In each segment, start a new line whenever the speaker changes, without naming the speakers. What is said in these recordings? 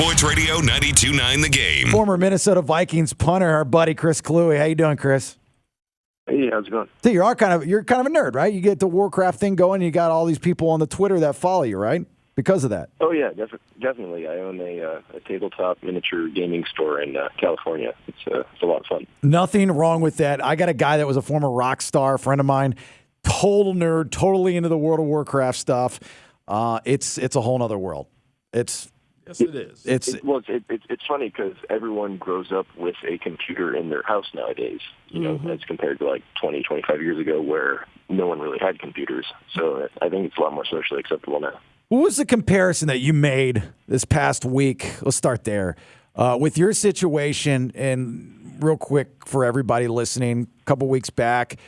Sports Radio 92.9 The Game.
Former Minnesota Vikings punter, our buddy Chris Kluwe. How you doing, Chris?
Hey, how's it going?
So you're kind of a nerd, right? You get the Warcraft thing going. You got all these people on the Twitter that follow you, right? Because of that.
Oh yeah, definitely. I own a tabletop miniature gaming store in California. It's a lot of fun.
Nothing wrong with that. I got a guy that was a former rock star, a friend of mine, total nerd, totally into the World of Warcraft stuff. It's a whole other world.
Yes, it is.
It's funny because everyone grows up with a computer in their house nowadays, know, as compared to like 20, 25 years ago where no one really had computers. So I think it's a lot more socially acceptable now.
What was the comparison that you made this past week? Let's start there. With your situation, and real quick for everybody listening, a couple weeks back,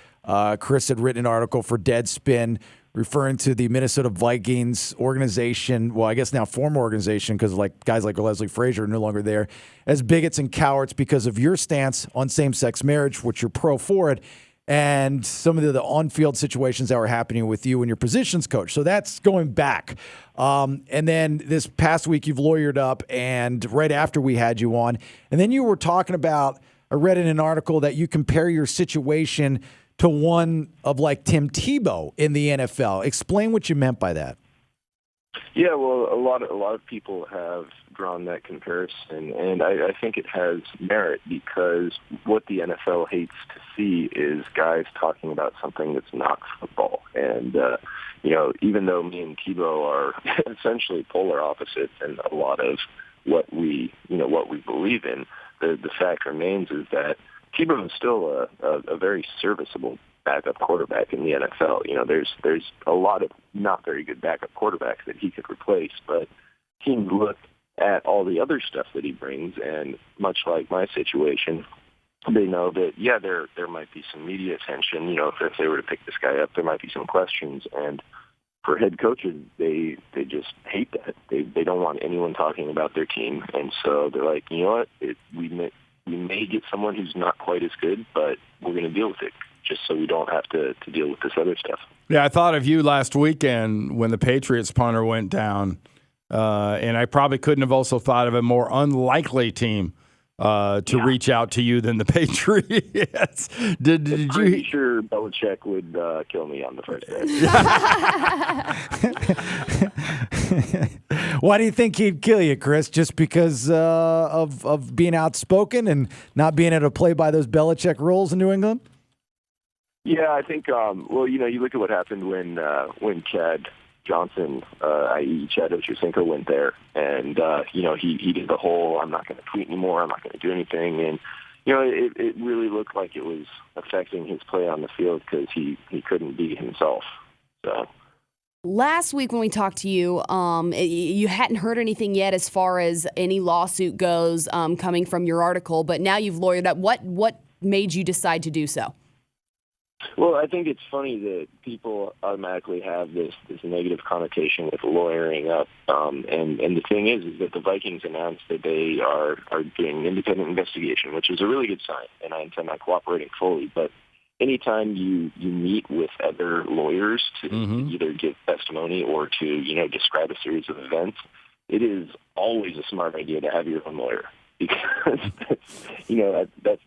Chris had written an article for Deadspin referring to the Minnesota Vikings organization, well, I guess now former organization, because guys like Leslie Frazier are no longer there, as bigots and cowards because of your stance on same-sex marriage, which you're pro for it, and some of the on-field situations that were happening with you and your positions coach. So that's going back. And then this past week you've lawyered up, and right after we had you on, and then you were talking about, I read in an article that you compare your situation to one of like Tim Tebow in the NFL. Explain what you meant by that.
Yeah, well, a lot of people have drawn that comparison, and I think it has merit because what the NFL hates to see is guys talking about something that's not football. And even though me and Tebow are essentially polar opposites in a lot of what we believe in, the fact remains is that Tebow is still a very serviceable backup quarterback in the NFL. There's a lot of not very good backup quarterbacks that he could replace, but teams look at all the other stuff that he brings, and much like my situation, they know that, yeah, there might be some media attention. If they were to pick this guy up, there might be some questions, and for head coaches, they just hate that. They don't want anyone talking about their team, and so they're like, you know what, we may get someone who's not quite as good, but we're going to deal with it just so we don't have to deal with this other stuff.
Yeah, I thought of you last weekend when the Patriots punter went down, and I probably couldn't have also thought of a more unlikely team to reach out to you than the Patriots. Did
I'm
you?
pretty sure Belichick would kill me on the first day.
Why do you think he'd kill you, Chris? Just because of being outspoken and not being able to play by those Belichick rules in New England?
Yeah, I think. You look at what happened when Chad Johnson, i.e. Chad Ochocinco, went there, and he did the whole "I'm not going to tweet anymore, I'm not going to do anything," and it really looked like it was affecting his play on the field because he couldn't be himself. So.
Last week when we talked to you, you hadn't heard anything yet as far as any lawsuit goes coming from your article, but now you've lawyered up. What made you decide to do so?
Well, I think it's funny that people automatically have this negative connotation with lawyering up. And the thing is that the Vikings announced that they are doing an independent investigation, which is a really good sign, and I intend on cooperating fully. But anytime you meet with other lawyers to either give testimony or to, describe a series of events, it is always a smart idea to have your own lawyer. Because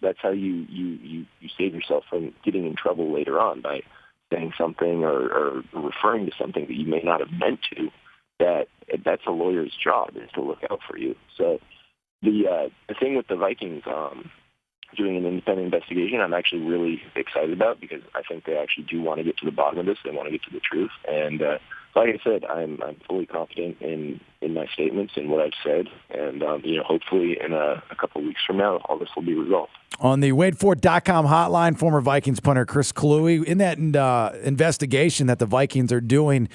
that's how you save yourself from getting in trouble later on by saying something or referring to something that you may not have meant to. That's a lawyer's job, is to look out for you. So the thing with the Vikings doing an independent investigation, I'm actually really excited about because I think they actually do want to get to the bottom of this. They want to get to the truth. And like I said, I'm fully confident in my statements and what I've said. And, hopefully in a couple of weeks from now, all this will be resolved.
On the WadeFord.com hotline, former Vikings punter Chris Kluwe, in that investigation that the Vikings are doing,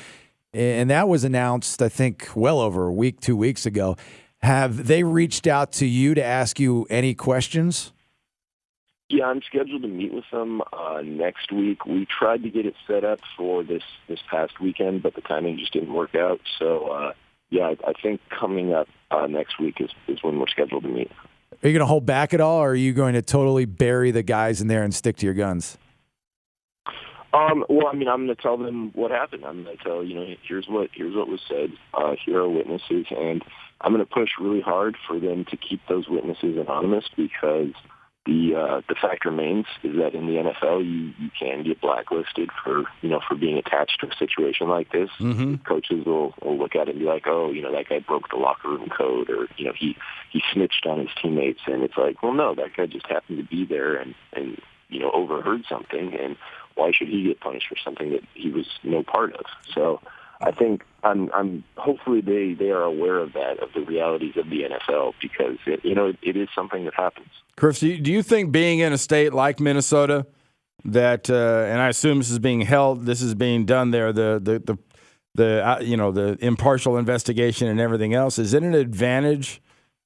and that was announced, I think, well over a week, 2 weeks ago, have they reached out to you to ask you any questions?
Yeah, I'm scheduled to meet with them next week. We tried to get it set up for this past weekend, but the timing just didn't work out. So, I think coming up next week is when we're scheduled to meet.
Are you going to hold back at all, or are you going to totally bury the guys in there and stick to your guns?
I'm going to tell them what happened. I'm going to tell, here's what was said. Here are witnesses, and I'm going to push really hard for them to keep those witnesses anonymous, because the fact remains is that in the NFL you can get blacklisted for being attached to a situation like this.
Mm-hmm.
Coaches will look at it and be like, oh, that guy broke the locker room code, or he snitched on his teammates, and it's like, well, no, that guy just happened to be there and overheard something, and why should he get punished for something that he was no part of? So I think I'm hopefully they are aware of that, of the realities of the NFL, because it is something that happens.
Chris, do you think being in a state like Minnesota that and I assume this is being done there, the impartial investigation and everything else, is it an advantage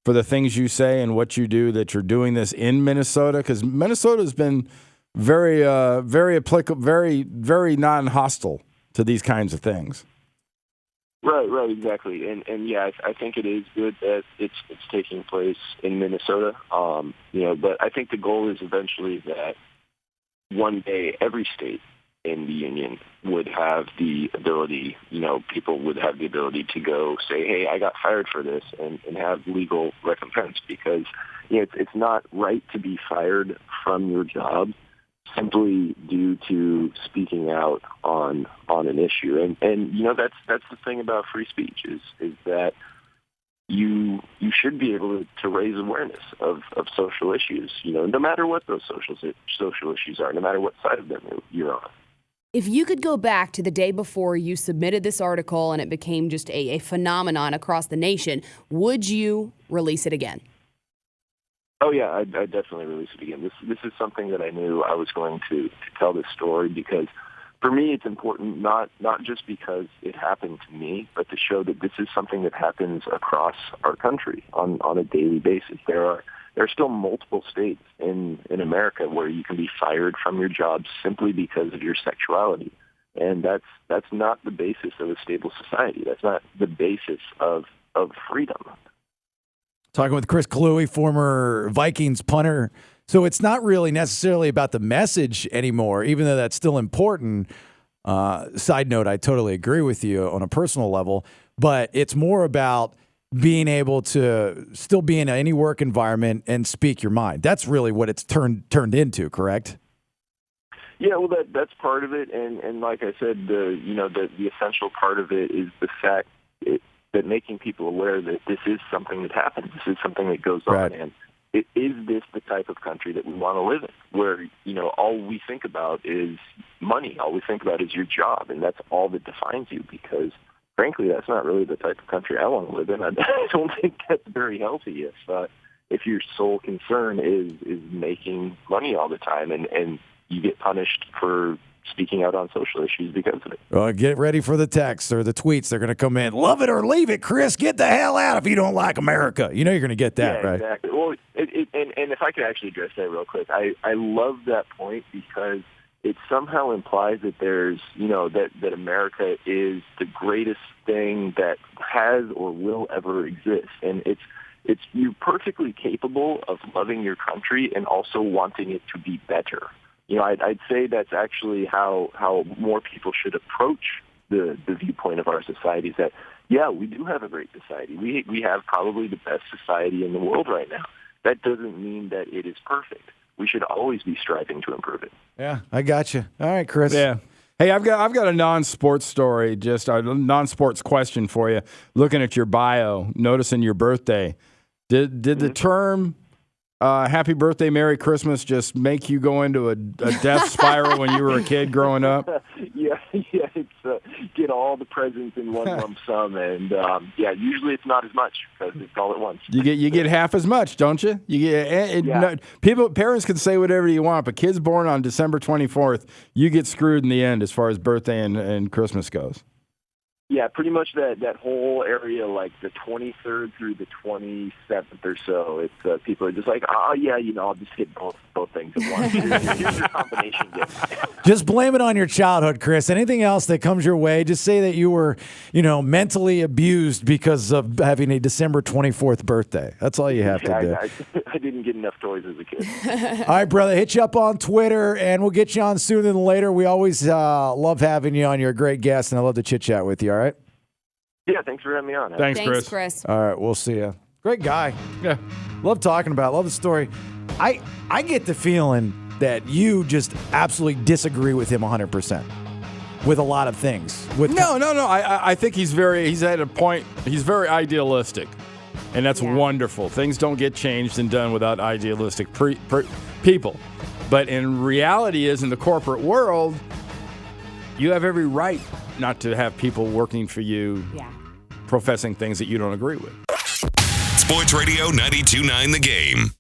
for the things you say and what you do that you're doing this in Minnesota? Because Minnesota's been very applicable, very non-hostile to these kinds of things.
Right, exactly, and yeah, I think it is good that it's taking place in Minnesota. But I think the goal is eventually that one day every state in the union would have the ability, people would have the ability to go say, hey, I got fired for this, and have legal recompense, because it's not right to be fired from your job simply due to speaking out on an issue. And that's the thing about free speech is that you should be able to raise awareness of social issues, no matter what those social issues are, no matter what side of them you're on.
If you could go back to the day before you submitted this article and it became just a phenomenon across the nation, would you release it again?
Oh, yeah, I'd definitely release it again. This is something that I knew I was going to tell this story, because for me it's important, not just because it happened to me, but to show that this is something that happens across our country on a daily basis. There are still multiple states in America where you can be fired from your job simply because of your sexuality. And that's not the basis of a stable society. That's not the basis of freedom.
Talking with Chris Kluwe, former Vikings punter. So it's not really necessarily about the message anymore, even though that's still important. Side note, I totally agree with you on a personal level, but it's more about being able to still be in any work environment and speak your mind. That's really what it's turned into, correct?
Yeah, well, that's part of it, and like I said, the essential part of it is the fact that making people aware that this is something that happens, this is something that goes on, and is this the type of country that we want to live in, where all we think about is money, all we think about is your job, and that's all that defines you, because frankly, that's not really the type of country I want to live in. I don't think that's very healthy if your sole concern is making money all the time, and you get punished for speaking out on social issues because of it.
Well, get ready for the texts or the tweets. They're going to come in. Love it or leave it, Chris. Get the hell out if you don't like America. You're going to get that,
yeah,
right?
Exactly. Well, and if I could actually address that real quick, I love that point, because it somehow implies that there's, that America is the greatest thing that has or will ever exist. And it's you're perfectly capable of loving your country and also wanting it to be better. I'd say that's actually how more people should approach the viewpoint of our society, is that, yeah, we do have a great society. We have probably the best society in the world right now. That doesn't mean that it is perfect. We should always be striving to improve it.
Yeah, I got you. All right, Chris.
Yeah. Hey, I've got a non-sports story, just a non-sports question for you. Looking at your bio, noticing your birthday, did the term "Happy Birthday, Merry Christmas" just make you go into a death spiral when you were a kid growing up?
Yeah, it's get all the presents in one lump sum, and usually it's not as much because it's all at once.
You get half as much, don't you? Parents can say whatever you want, but kids born on December 24th, you get screwed in the end as far as birthday and Christmas goes.
Yeah, pretty much that whole area, like the 23rd through the 27th or so. It's people are just like, I'll just get both things at once. Here's your combination gift.
Just blame it on your childhood, Chris. Anything else that comes your way, just say that you were, mentally abused because of having a December 24th birthday. That's all you have to do.
I didn't get enough toys as a kid.
All right, brother, hit you up on Twitter, and we'll get you on sooner than later. We always love having you on. You're a great guest, and I love to chit-chat with you, all right?
Yeah, thanks for having me on.
Thanks,
Thanks,
Chris.
Chris.
All right, we'll see you. Great guy.
Yeah.
Love talking about it. Love the story. I get the feeling that you just absolutely disagree with him 100% with a lot of things.
No. I think he's at a point, he's very idealistic. And that's wonderful. Things don't get changed and done without idealistic people. But in reality is in the corporate world, you have every right not to have people working for you professing things that you don't agree with.
Sports Radio 92.9 The Game.